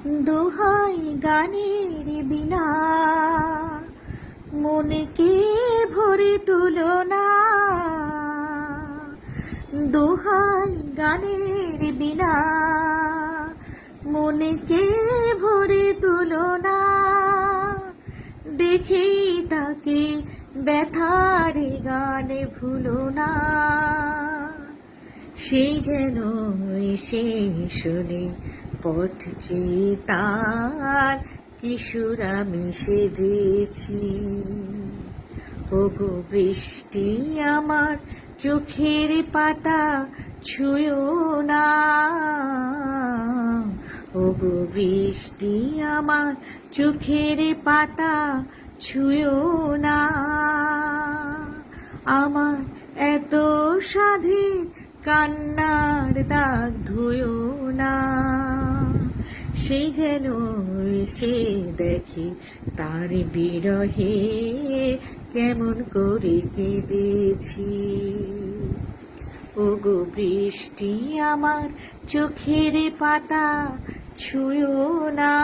দোহাই গানের বিনা মনকে ভরে তুলো না। দোহাই গানের বিনা মনকে ভরে তুলো না। দেখেই তাকে ব্যথার গানে ভুলো না। সেই যেন এসে শুনে পথ চেয়ে তার কিশোর আমি সেধেছি। ওগো বৃষ্টি আমার চোখের পাতা ছুঁয়ো না। ওগো বৃষ্টি আমার চোখের পাতা ছুঁয়ো না। আমার এত স্বাধীন কান্নার দাগ ধুয়ো না। সেই যেন এসে দেখে তার বিরহে কেমন করে কেঁদেছি। ওগো বৃষ্টি আমার চোখের পাতা ছুঁয়ো না।